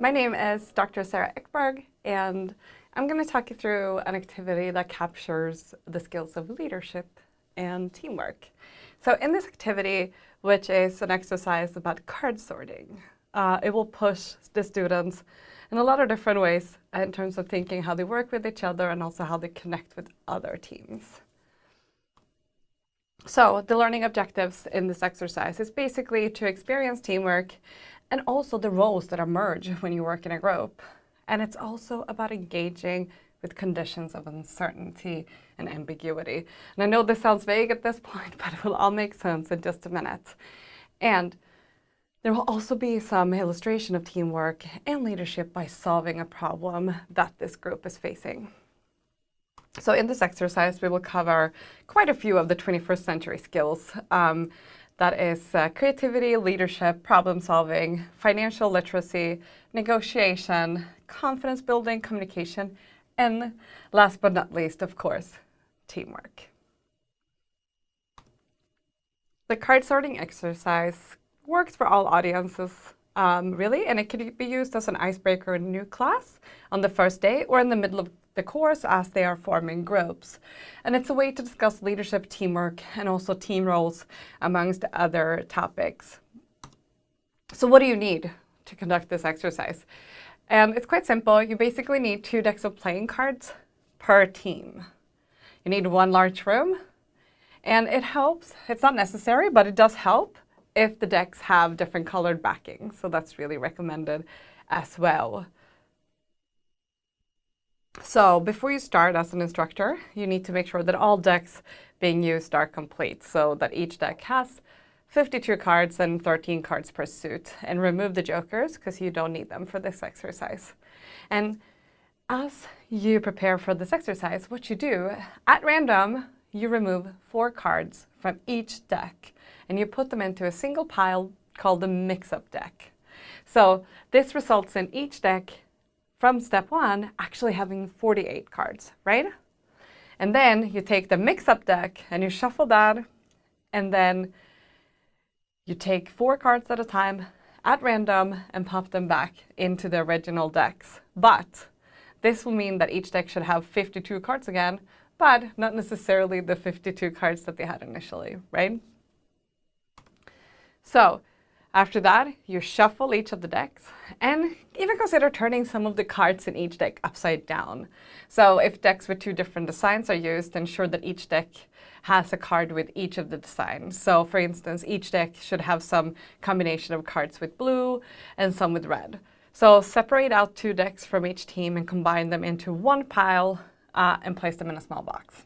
My name is Dr. Sarah Ekberg, and I'm going to talk you through an activity that captures the skills of leadership and teamwork. So in this activity, which is an exercise about card sorting, it will push the students in a lot of different ways in terms of thinking how they work with each other and also how they connect with other teams. So the learning objectives in this exercise is basically to experience teamwork and also the roles that emerge when you work in a group. And it's also about engaging with conditions of uncertainty and ambiguity. And I know this sounds vague at this point, but it will all make sense in just a minute. And there will also be some illustration of teamwork and leadership by solving a problem that this group is facing. So in this exercise, we will cover quite a few of the 21st century skills. That is creativity, leadership, problem solving, financial literacy, negotiation, confidence building, communication, and last but not least, of course, teamwork. The card sorting exercise works for all audiences, really, and it can be used as an icebreaker in a new class on the first day or in the middle of the course as they are forming groups. And it's a way to discuss leadership, teamwork, and also team roles amongst other topics. So what do you need to conduct this exercise? It's quite simple. You basically need 2 decks of playing cards per team. You need 1 large room, and it helps. It's not necessary, but it does help if the decks have different colored backing. So that's really recommended as well. So before you start as an instructor, you need to make sure that all decks being used are complete, so that each deck has 52 cards and 13 cards per suit. And remove the jokers because you don't need them for this exercise. And as you prepare for this exercise, what you do, at random, you remove 4 cards from each deck and you put them into a single pile called the mix-up deck. So this results in each deck from step 1 actually having 48 cards, right? And then you take the mix-up deck and you shuffle that, and then you take 4 cards at a time at random and pop them back into the original decks. But this will mean that each deck should have 52 cards again, but not necessarily the 52 cards that they had initially, right? So after that, you shuffle each of the decks and even consider turning some of the cards in each deck upside down. So if decks with 2 different designs are used, ensure that each deck has a card with each of the designs. So for instance, each deck should have some combination of cards with blue and some with red. So separate out 2 decks from each team and combine them into 1 pile and place them in a small box.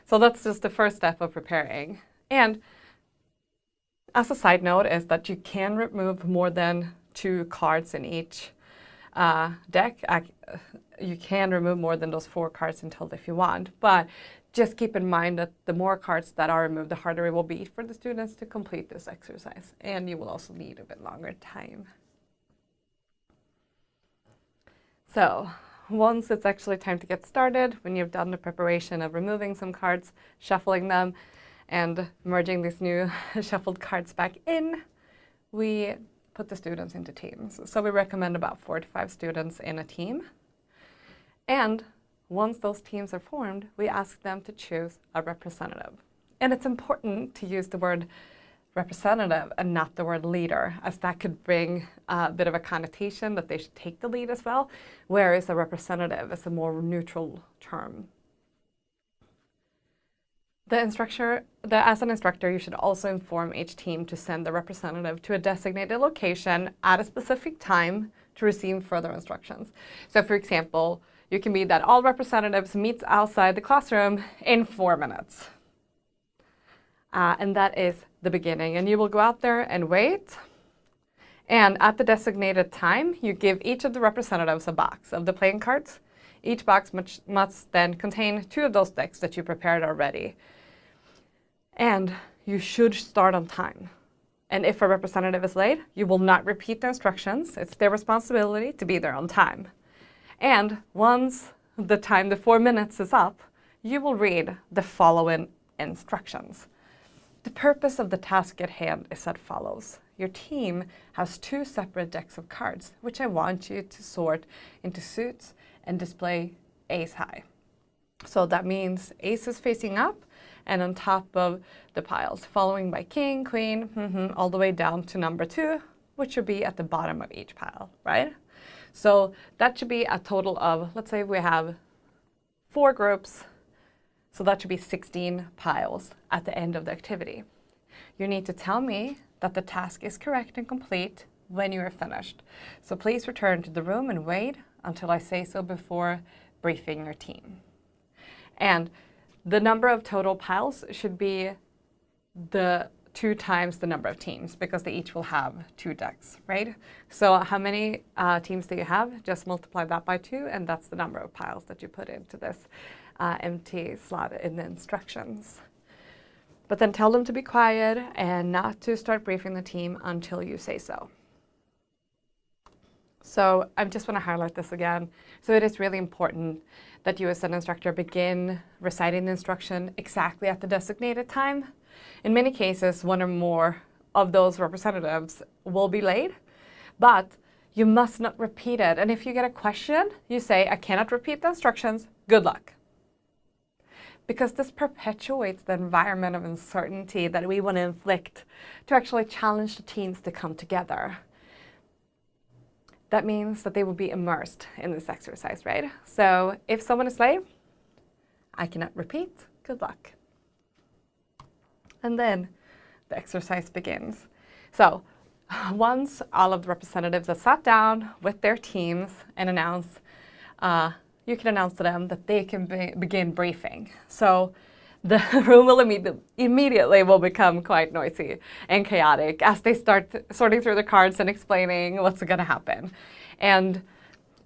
So that's just the first step of preparing. And as a side note is that you can remove more than 2 cards in each deck. You can remove more than those 4 cards in total if you want, but just keep in mind that the more cards that are removed, the harder it will be for the students to complete this exercise, and you will also need a bit longer time. So once it's actually time to get started, when you've done the preparation of removing some cards, shuffling them, and merging these new shuffled cards back in, we put the students into teams. So we recommend about 4 to 5 students in a team. And once those teams are formed, we ask them to choose a representative. And it's important to use the word representative and not the word leader, as that could bring a bit of a connotation that they should take the lead as well, whereas a representative is a more neutral term. As an instructor, you should also inform each team to send the representative to a designated location at a specific time to receive further instructions. So for example, you can be that all representatives meet outside the classroom in 4 minutes. And that is the beginning. And you will go out there and wait. And at the designated time, you give each of the representatives a box of the playing cards. Each box must then contain 2 of those decks that you prepared already. And you should start on time. And if a representative is late, you will not repeat the instructions. It's their responsibility to be there on time. And once the 4 minutes is up, you will read the following instructions. The purpose of the task at hand is as follows. Your team has 2 separate decks of cards, which I want you to sort into suits and display ace high. So that means ace is facing up and on top of the piles, following by king, queen, all the way down to number 2, which should be at the bottom of each pile, right? So that should be a total of, let's say we have 4 groups, so that should be 16 piles at the end of the activity. You need to tell me that the task is correct and complete when you are finished. So please return to the room and wait until I say so before briefing your team. And the number of total piles should be the 2 times the number of teams, because they each will have 2 decks, right? So how many teams do you have? Just multiply that by 2, and that's the number of piles that you put into this empty slot in the instructions. But then tell them to be quiet and not to start briefing the team until you say so. So I just want to highlight this again. So it is really important that you as an instructor begin reciting the instruction exactly at the designated time. In many cases, 1 or more of those representatives will be late, but you must not repeat it. And if you get a question, you say, I cannot repeat the instructions, good luck. Because this perpetuates the environment of uncertainty that we want to inflict to actually challenge the teams to come together. That means that they will be immersed in this exercise, right? So if someone is late, I cannot repeat, good luck. And then the exercise begins. So once all of the representatives have sat down with their teams and you can announce to them that they can begin briefing. So the room will immediately will become quite noisy and chaotic as they start sorting through the cards and explaining what's going to happen. And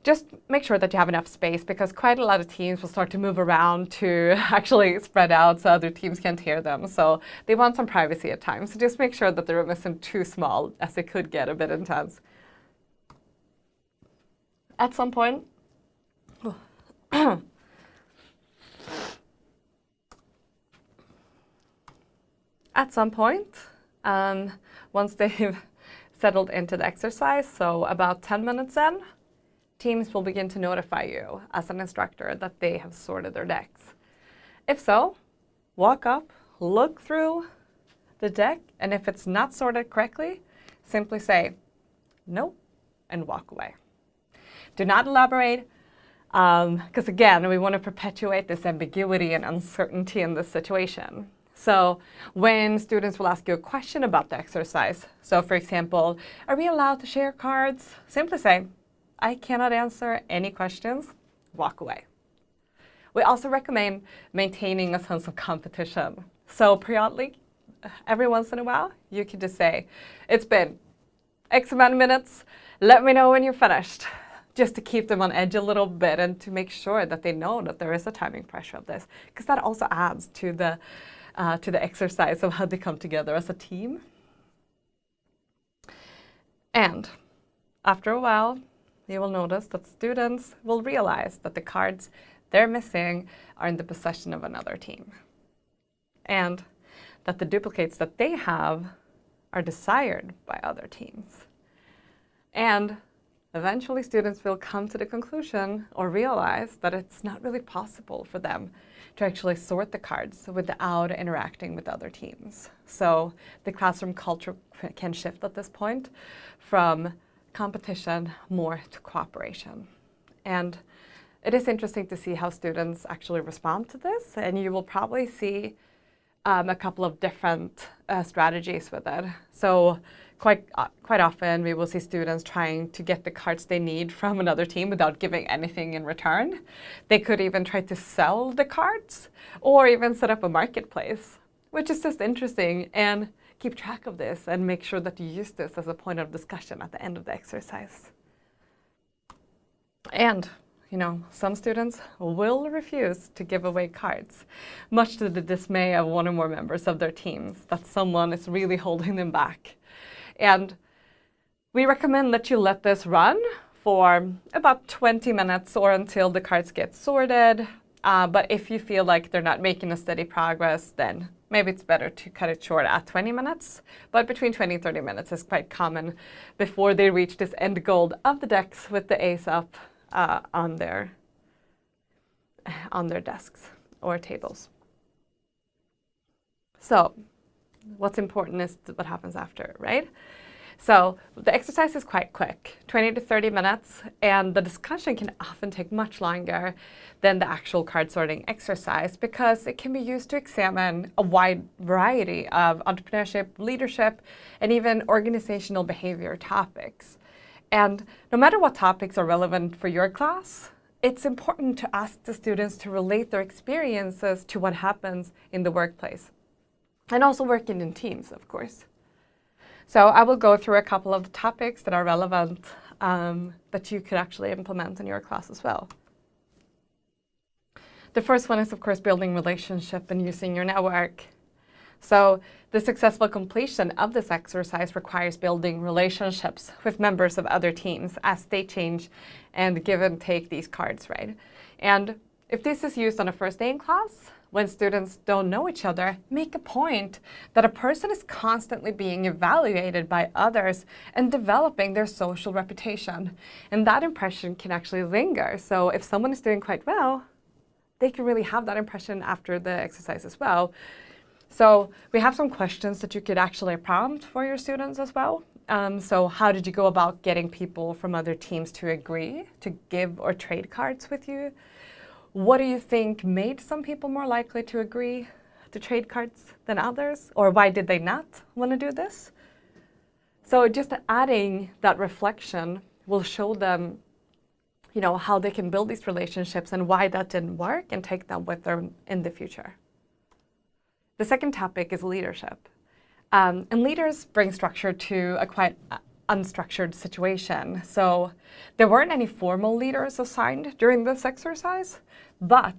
just make sure that you have enough space, because quite a lot of teams will start to move around to actually spread out so other teams can't hear them. So they want some privacy at times. So just make sure that the room isn't too small, as it could get a bit intense. At some point, once they've settled into the exercise, so about 10 minutes in, teams will begin to notify you as an instructor that they have sorted their decks. If so, walk up, look through the deck, and if it's not sorted correctly, simply say, nope, and walk away. Do not elaborate, because again, we want to perpetuate this ambiguity and uncertainty in this situation. So when students will ask you a question about the exercise, so for example, are we allowed to share cards? Simply say, I cannot answer any questions, walk away. We also recommend maintaining a sense of competition. So periodically, every once in a while, you can just say, it's been X amount of minutes, let me know when you're finished, just to keep them on edge a little bit and to make sure that they know that there is a timing pressure of this, because that also adds to the exercise of how they come together as a team. And after a while, you will notice that students will realize that the cards they're missing are in the possession of another team, and that the duplicates that they have are desired by other teams. And eventually students will come to the conclusion or realize that it's not really possible for them to actually sort the cards without interacting with other teams. So the classroom culture can shift at this point from competition more to cooperation. And it is interesting to see how students actually respond to this, and you will probably see a couple of different strategies with it. So quite often we will see students trying to get the cards they need from another team without giving anything in return. They could even try to sell the cards or even set up a marketplace, which is just interesting. And keep track of this and make sure that you use this as a point of discussion at the end of the exercise. And some students will refuse to give away cards, much to the dismay of 1 or more members of their teams, that someone is really holding them back. And we recommend that you let this run for about 20 minutes or until the cards get sorted. But if you feel like they're not making a steady progress, then maybe it's better to cut it short at 20 minutes, but between 20 and 30 minutes is quite common before they reach this end goal of the decks with the ace up on their desks or tables. So what's important is what happens after, right? So the exercise is quite quick, 20 to 30 minutes, and the discussion can often take much longer than the actual card sorting exercise because it can be used to examine a wide variety of entrepreneurship, leadership, and even organizational behavior topics. And no matter what topics are relevant for your class, it's important to ask the students to relate their experiences to what happens in the workplace. And also working in teams, of course. So I will go through a couple of the topics that are relevant that you could actually implement in your class as well. The first one is, of course, building relationship and using your network. So the successful completion of this exercise requires building relationships with members of other teams as they change and give and take these cards, right? And if this is used on a first day in class, when students don't know each other, make a point that a person is constantly being evaluated by others and developing their social reputation. And that impression can actually linger. So if someone is doing quite well, they can really have that impression after the exercise as well. So we have some questions that you could actually prompt for your students as well. So how did you go about getting people from other teams to agree to give or trade cards with you? What do you think made some people more likely to agree to trade cards than others? Or why did they not want to do this? So just adding that reflection will show them, how they can build these relationships and why that didn't work and take them with them in the future. The second topic is leadership. And leaders bring structure to a quite unstructured situation. So there weren't any formal leaders assigned during this exercise, but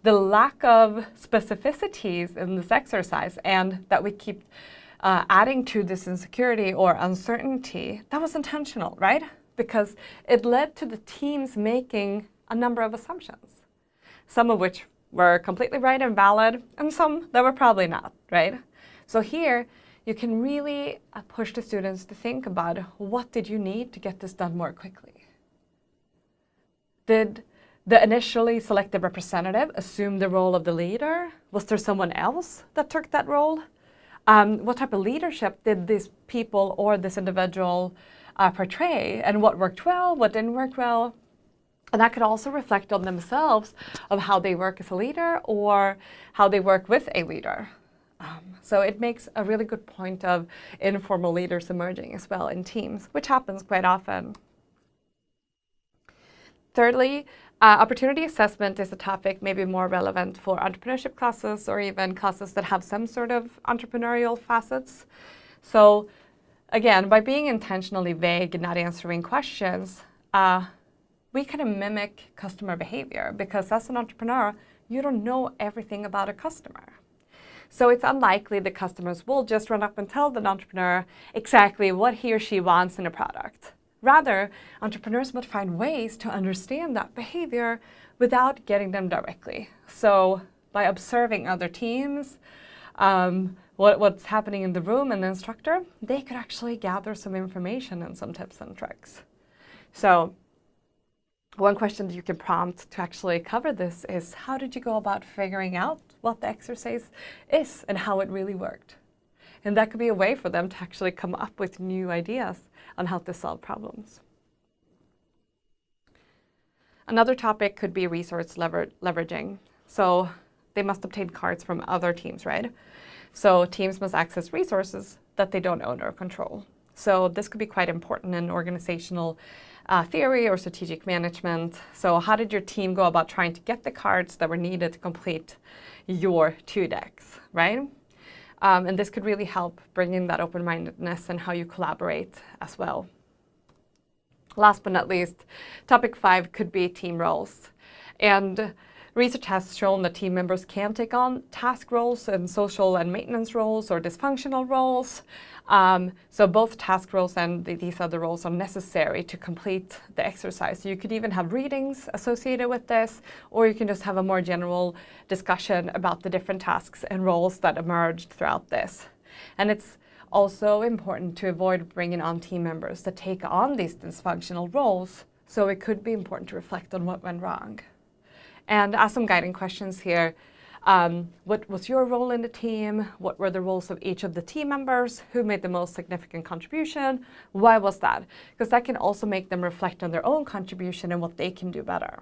the lack of specificities in this exercise and that we keep adding to this insecurity or uncertainty, that was intentional, right? Because it led to the teams making a number of assumptions, some of which were completely right and valid, and some that were probably not, right? So here, you can really push the students to think about what did you need to get this done more quickly? Did the initially selected representative assume the role of the leader? Was there someone else that took that role? What type of leadership did these people or this individual portray? And what worked well, what didn't work well? And that could also reflect on themselves of how they work as a leader or how they work with a leader. So it makes a really good point of informal leaders emerging as well in teams, which happens quite often. Thirdly, opportunity assessment is a topic maybe more relevant for entrepreneurship classes or even classes that have some sort of entrepreneurial facets. So again, by being intentionally vague and not answering questions, we can mimic customer behavior because as an entrepreneur, you don't know everything about a customer. So it's unlikely that customers will just run up and tell the entrepreneur exactly what he or she wants in a product. Rather, entrepreneurs must find ways to understand that behavior without getting them directly. So by observing other teams, what's happening in the room and the instructor, they could actually gather some information and some tips and tricks. So one question that you can prompt to actually cover this is, how did you go about figuring out what the exercise is and how it really worked? And that could be a way for them to actually come up with new ideas on how to solve problems. Another topic could be resource leveraging. So they must obtain cards from other teams, right? So teams must access resources that they don't own or control. So this could be quite important in organizational theory or strategic management. So how did your team go about trying to get the cards that were needed to complete your 2 decks, right? And this could really help bring in that open-mindedness and how you collaborate as well. Last but not least, topic 5 could be team roles. And Research has shown that team members can take on task roles and social and maintenance roles or dysfunctional roles. So both task roles and these other roles are necessary to complete the exercise. You could even have readings associated with this, or you can just have a more general discussion about the different tasks and roles that emerged throughout this. And it's also important to avoid bringing on team members that take on these dysfunctional roles, so it could be important to reflect on what went wrong. And ask some guiding questions here. What was your role in the team? What were the roles of each of the team members? Who made the most significant contribution? Why was that? Because that can also make them reflect on their own contribution and what they can do better.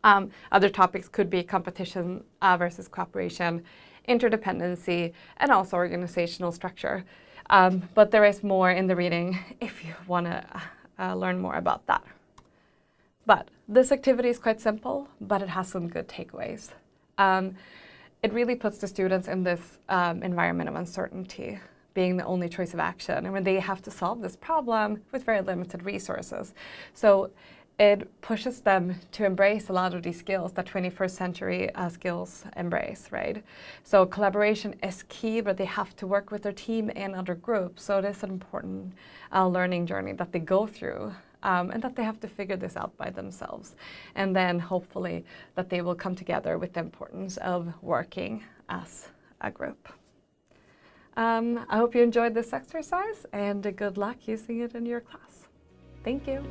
Other topics could be competition versus cooperation, interdependency, and also organizational structure. But there is more in the reading if you want to learn more about that. But this activity is quite simple, but it has some good takeaways. It really puts the students in this environment of uncertainty, being the only choice of action, and when they have to solve this problem with very limited resources. So it pushes them to embrace a lot of these skills that 21st century skills embrace, right? So collaboration is key, but they have to work with their team and other groups. So it is an important learning journey that they go through. And that they have to figure this out by themselves. And then hopefully that they will come together with the importance of working as a group. I hope you enjoyed this exercise and good luck using it in your class. Thank you.